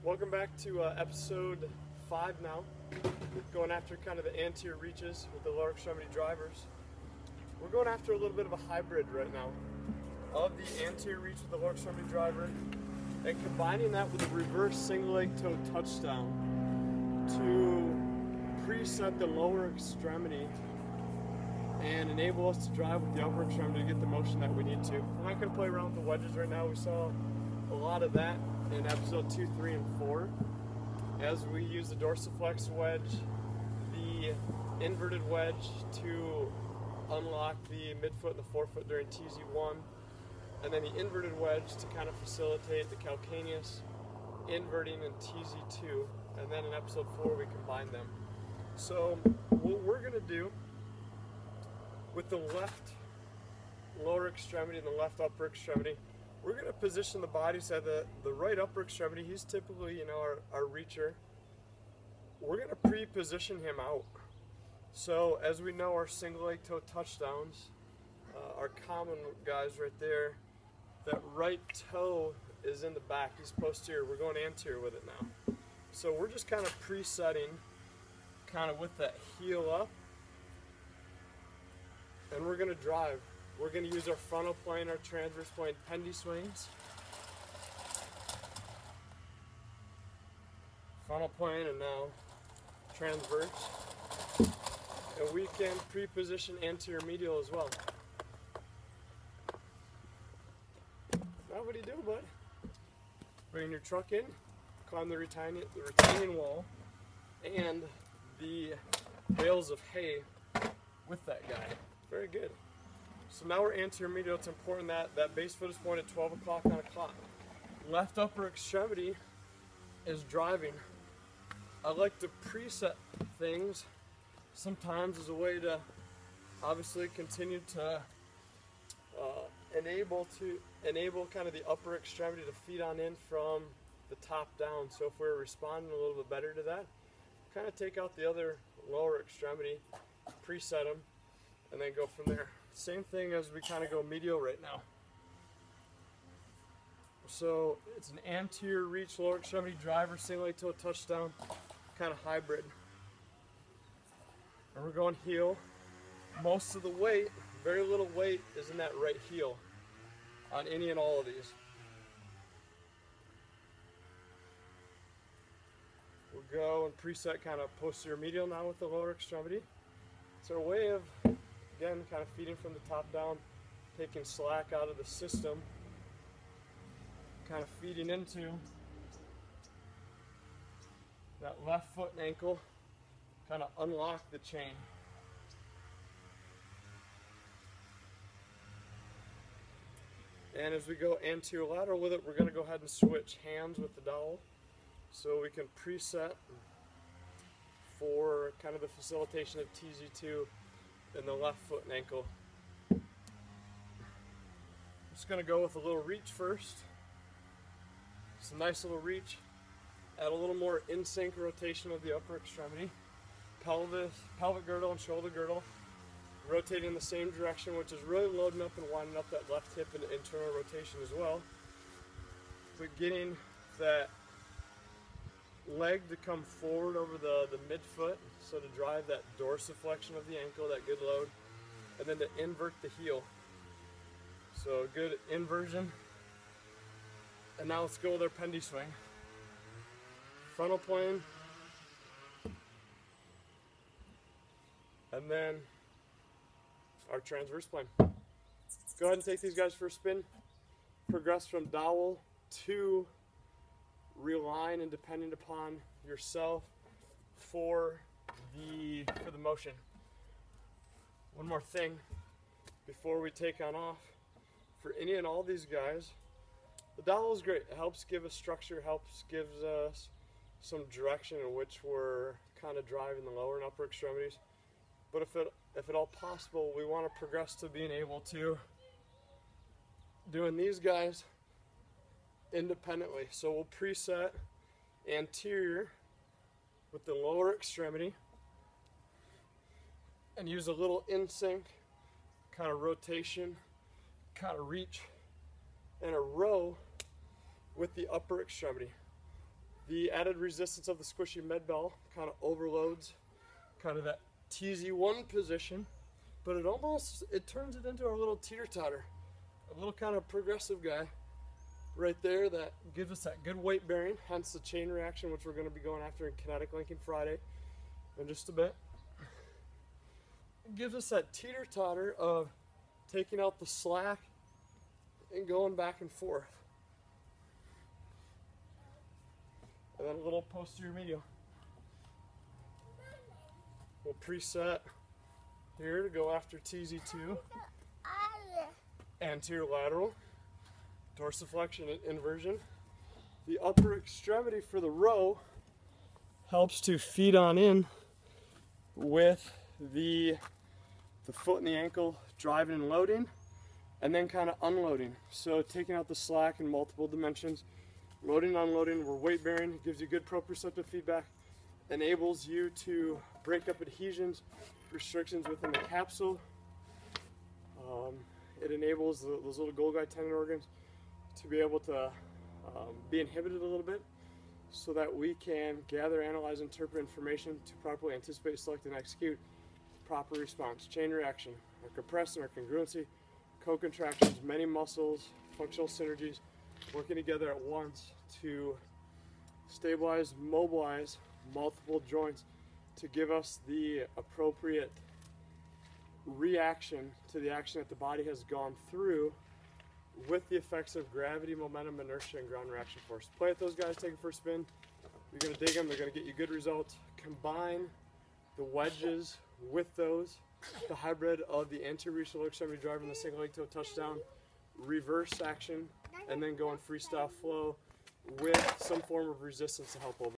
Welcome back to episode 5 now, going after kind of the anterior reaches with the lower extremity drivers. We're going after a little bit of a hybrid right now of the anterior reach with the lower extremity driver and combining that with a reverse single leg toe touchdown to preset the lower extremity and enable us to drive with the upper extremity to get the motion that we need to. We're not going to play around with the wedges right now. We saw a lot of that in episode 2, 3, and 4 as we use the dorsiflex wedge, the inverted wedge to unlock the midfoot and the forefoot during TZ1, and then the inverted wedge to kind of facilitate the calcaneus inverting in TZ2, and then in episode 4 we combine them. So what we're going to do with the left lower extremity and the left upper extremity, we're going to position the body so that the right upper extremity, he's typically, our reacher. We're going to pre-position him out. So as we know, our single leg toe touchdowns are common guys right there. That right toe is in the back. He's posterior. We're going anterior with it now. So we're just kind of presetting kind of with that heel up. And we're going to drive. We're going to use our frontal plane, our transverse plane pendy swings. Frontal plane and now transverse. And we can pre-position anterior medial as well. Now what do you do, bud? Bring your truck in, climb the retaining wall, and the bales of hay with that guy. Very good. So now we're anterior medial. It's important that that base foot is pointed 12 o'clock on a clock. Left upper extremity is driving. I like to preset things sometimes as a way to obviously continue to enable kind of the upper extremity to feed on in from the top down. So if we're responding a little bit better to that, kind of take out the other lower extremity, preset them, and then go from there. Same thing as we kind of go medial right now. So it's an anterior reach lower extremity driver, single leg toe touchdown, kind of hybrid. And we're going heel. Most of the weight, very little weight, is in that right heel on any and all of these. We'll go and preset kind of posterior medial now with the lower extremity. It's our way of, again, kind of feeding from the top down, taking slack out of the system, kind of feeding into that left foot and ankle, kind of unlock the chain. And as we go anterior lateral with it, we're going to go ahead and switch hands with the dowel so we can preset for kind of the facilitation of TZ2 and the left foot and ankle. I'm just going to go with a little reach first. It's a nice little reach. Add a little more in-sync rotation of the upper extremity. Pelvic girdle and shoulder girdle rotating in the same direction, which is really loading up and winding up that left hip and internal rotation as well. But getting that leg to come forward over the midfoot, so to drive that dorsiflexion of the ankle, that good load, and then to invert the heel. So good inversion. And now let's go with our pendy swing. Frontal plane, and then our transverse plane. Go ahead and take these guys for a spin. Progress from dowel to realign and depending upon yourself for the motion. One more thing before we take on off. For any and all these guys, the dowel is great. It helps give us structure, gives us some direction in which we're kind of driving the lower and upper extremities. But if at all possible, we want to progress to being able to doing these guys independently. So we'll preset anterior with the lower extremity and use a little in-sync kind of rotation, kind of reach, and a row with the upper extremity. The added resistance of the squishy med ball kind of overloads kind of that TZ1 position, but it turns it into our little teeter-totter, a little kind of progressive guy right there that gives us that good weight bearing, hence the chain reaction, which we're going to be going after in kinetic linking Friday in just a bit. It gives us that teeter-totter of taking out the slack and going back and forth. And then a little posterior medial. We'll preset here to go after TZ2, anterior lateral, dorsiflexion and inversion. The upper extremity for the row helps to feed on in with the foot and the ankle driving and loading, and then kind of unloading. So taking out the slack in multiple dimensions, loading and unloading, we're weight bearing, gives you good proprioceptive feedback, enables you to break up adhesions, restrictions within the capsule. It enables those little Golgi tendon organs to be able to be inhibited a little bit so that we can gather, analyze, interpret information to properly anticipate, select, and execute proper response. Chain reaction, our compression, our congruency, co-contractions, many muscles, functional synergies working together at once to stabilize, mobilize multiple joints to give us the appropriate reaction to the action that the body has gone through with the effects of gravity, momentum, inertia, and ground reaction force. Play with those guys, take them for a spin. You're going to dig them, they're going to get you good results. Combine the wedges with those, the hybrid of the anterior reach lower extremity drive and the single leg toe touchdown, reverse action, and then go in freestyle flow with some form of resistance to help over.